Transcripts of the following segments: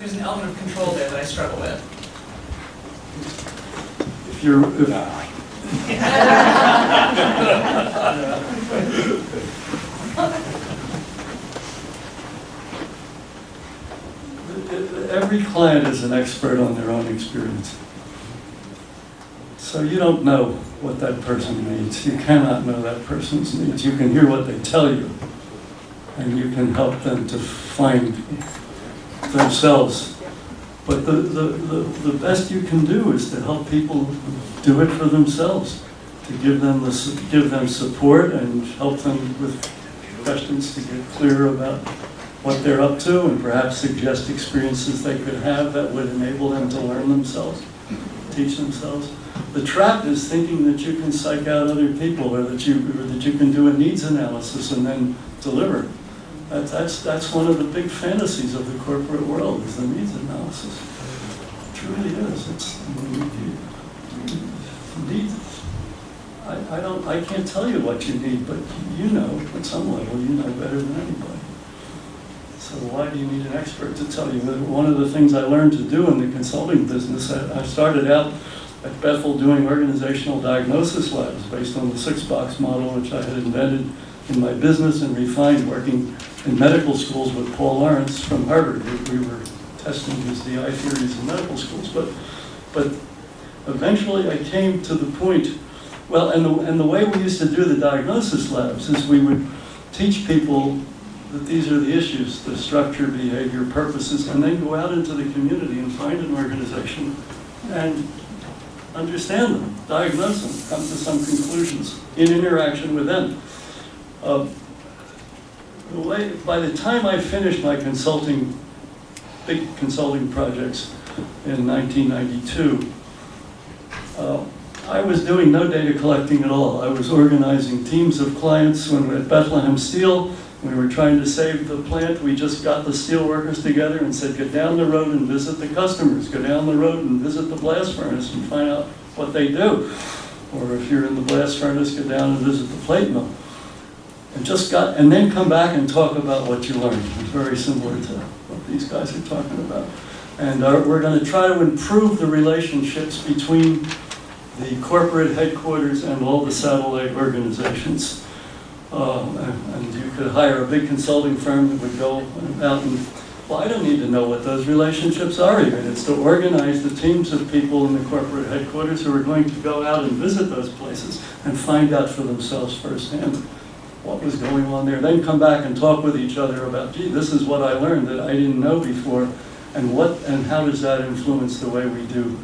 There's an element of control there that I struggle with. If you're, every client is an expert on their own experience. So you don't know what that person needs. You cannot know that person's needs. You can hear what they tell you, and you can help them to find themselves. But the best you can do is to help people do it for themselves, to give them support and help them with questions to get clear about what they're up to, and perhaps suggest experiences they could have that would enable them to learn themselves, teach themselves. The trap is thinking that you can psych out other people, or that you can do a needs analysis and then deliver. That's one of the big fantasies of the corporate world, is the needs analysis. It really is. I can't tell you what you need, but you know, at some level, you know better than anybody. So why do you need an expert to tell you? One of the things I learned to do in the consulting business, I started out at Bethel doing organizational diagnosis labs based on the 6-box model, which I had invented in my business and refined working in medical schools with Paul Lawrence from Harvard. We were testing his DI theories in medical schools. But eventually I came to the point, well, and the way we used to do the diagnosis labs is we would teach people that these are the issues, the structure, behavior, purposes, and then go out into the community and find an organization and understand them, diagnose them, come to some conclusions in interaction with them. By the time I finished my big consulting projects in 1992, I was doing no data collecting at all. I was organizing teams of clients when we were at Bethlehem Steel. We were trying to save the plant. We just got the steel workers together and said, go down the road and visit the customers. Go down the road and visit the blast furnace and find out what they do. Or if you're in the blast furnace, go down and visit the plate mill. And then come back and talk about what you learned. It's very similar to what these guys are talking about. And we're going to try to improve the relationships between the corporate headquarters and all the satellite organizations. And you could hire a big consulting firm that would go out and, well, I don't need to know what those relationships are even. It's to organize the teams of people in the corporate headquarters who are going to go out and visit those places and find out for themselves firsthand what was going on there. Then come back and talk with each other about, gee, this is what I learned that I didn't know before, and how does that influence the way we do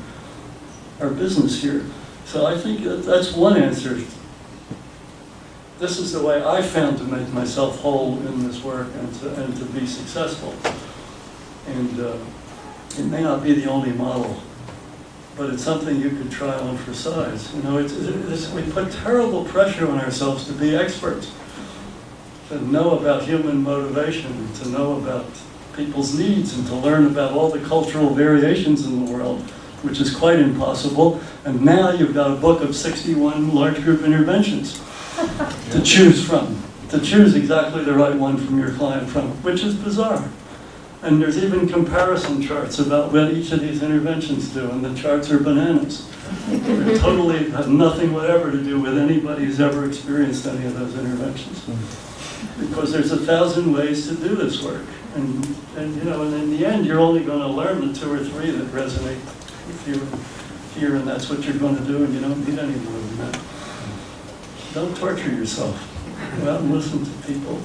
our business here. So I think that's one answer. This is the way I found to make myself whole in this work and to be successful. And it may not be the only model, but it's something you could try on for size. You know, we put terrible pressure on ourselves to be experts, to know about human motivation, to know about people's needs, and to learn about all the cultural variations in the world, which is quite impossible. And now you've got a book of 61 large group interventions to choose from, to choose exactly the right one from your client from, which is bizarre. And there's even comparison charts about what each of these interventions do, and the charts are bananas. They totally have nothing whatever to do with anybody who's ever experienced any of those interventions. Because there's 1,000 ways to do this work. And you know, and in the end, you're only going to learn the 2 or 3 that resonate with you here, and that's what you're going to do, and you don't need any more than that. Don't torture yourself. Go out and listen to people.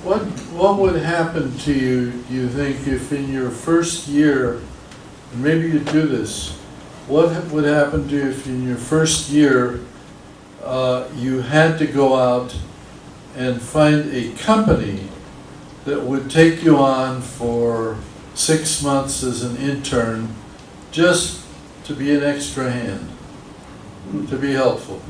What would happen to you, do you think, if in your first year, and maybe you do this, what would happen to you if in your first year you had to go out and find a company that would take you on for 6 months as an intern just to be an extra hand, to be helpful?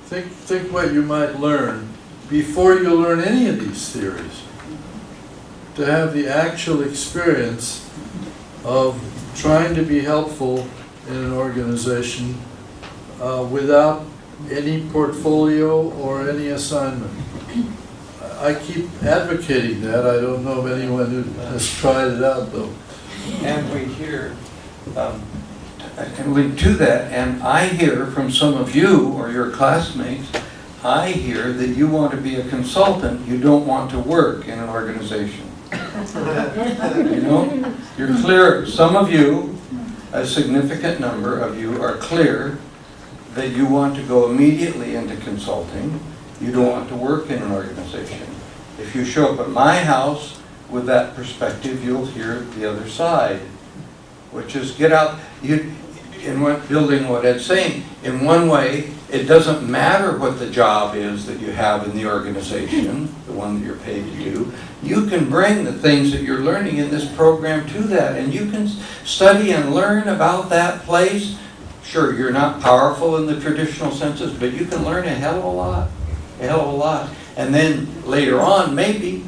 Think what you might learn before you learn any of these theories. To have the actual experience of trying to be helpful in an organization without any portfolio or any assignment. I keep advocating that. I don't know of anyone who has tried it out, though. And we hear, I can link to that, and I hear from some of you or your classmates, I hear that you want to be a consultant, you don't want to work in an organization. You know, you're clear, some of you, a significant number of you are clear that you want to go immediately into consulting, you don't want to work in an organization. If you show up at my house with that perspective, you'll hear the other side, which is get out, building what Ed's saying, in one way, it doesn't matter what the job is that you have in the organization, the one that you're paid to do. You can bring the things that you're learning in this program to that, and you can study and learn about that place. Sure, you're not powerful in the traditional senses, but you can learn a hell of a lot, And then later on, maybe,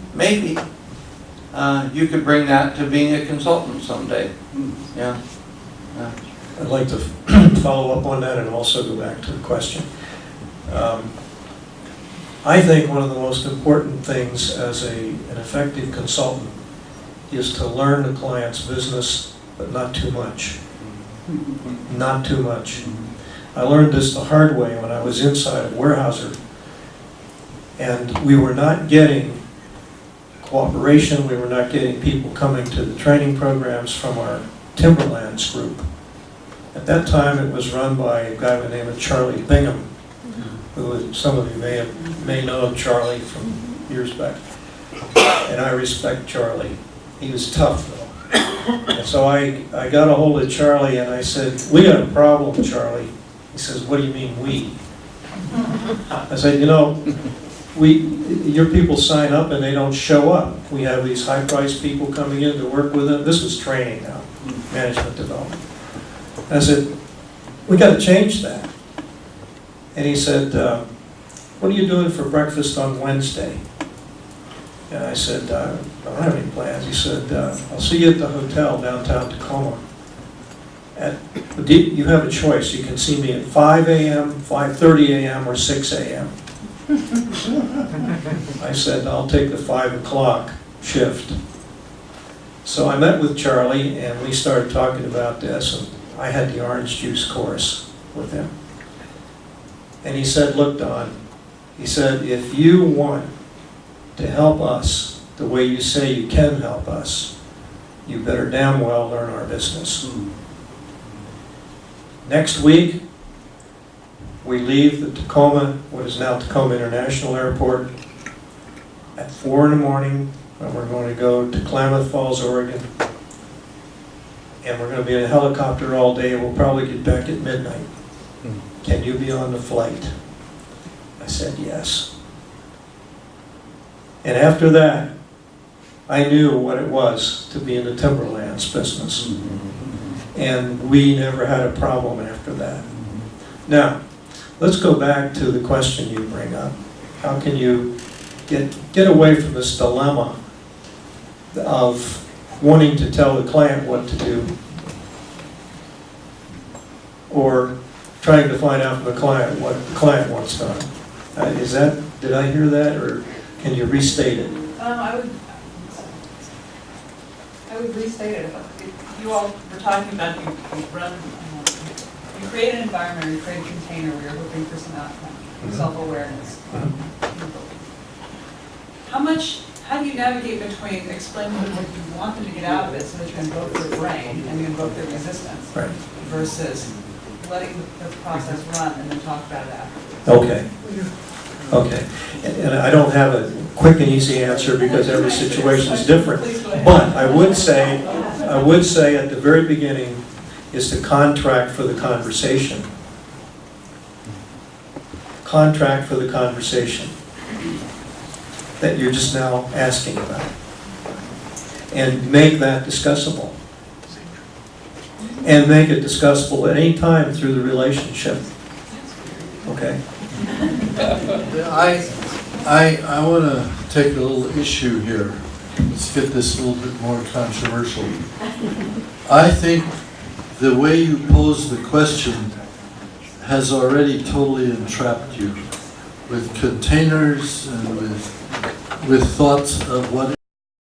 you could bring that to being a consultant someday. Yeah. I'd like to follow up on that and also go back to the question. I think one of the most important things as an effective consultant is to learn the client's business, but not too much. Not too much. I learned this the hard way when I was inside of Weyerhaeuser, and we were not getting cooperation, we were not getting people coming to the training programs from our Timberlands group. At that time, it was run by a guy by the name of Charlie Bingham, who some of you may know of Charlie from years back. And I respect Charlie. He was tough, though. And so I got a hold of Charlie and I said, "We got a problem, Charlie." He says, "What do you mean, we?" I said, "You know, your people sign up and they don't show up. We have these high-priced people coming in to work with them." This was training now, management development. I said, "We got to change that." And he said, "What are you doing for breakfast on Wednesday?" And I said, "I don't have any plans." He said, "I'll see you at the hotel downtown Tacoma. You have a choice. You can see me at 5 a.m., 5:30 a.m., or 6 a.m. I said, "I'll take the 5 o'clock shift." So I met with Charlie and we started talking about this, and I had the orange juice course with him. And he said, "Look, Don," he said, "if you want to help us the way you say you can help us, you better damn well learn our business." Next week, we leave the Tacoma, what is now Tacoma International Airport, at 4 in the morning, and we're going to go to Klamath Falls, Oregon. And we're going to be in a helicopter all day, and we'll probably get back at midnight. Can you be on the flight? I said, yes. And after that, I knew what it was to be in the timberlands business. And we never had a problem after that. Now, let's go back to the question you bring up. How can you get away from this dilemma of wanting to tell the client what to do, or trying to find out from the client what the client wants done? Did I hear that, or can you restate it? I would restate it. If you all were talking about you create an environment, or you create a container where you're looking for some outcome, self-awareness. How do you navigate between explaining what you want them to get out of it so that you invoke their brain and you invoke their resistance, Right. versus letting the process run and then talk about it afterwards? Okay. Okay. And I don't have a quick and easy answer because every situation is different. But I would say at the very beginning is to contract for the conversation. Contract for the conversation that you're just now asking about. And make that discussable. And make it discussable at any time through the relationship. Okay? I want to take a little issue here. Let's get this a little bit more controversial. I think the way you pose the question has already totally entrapped you with containers and with with thoughts of what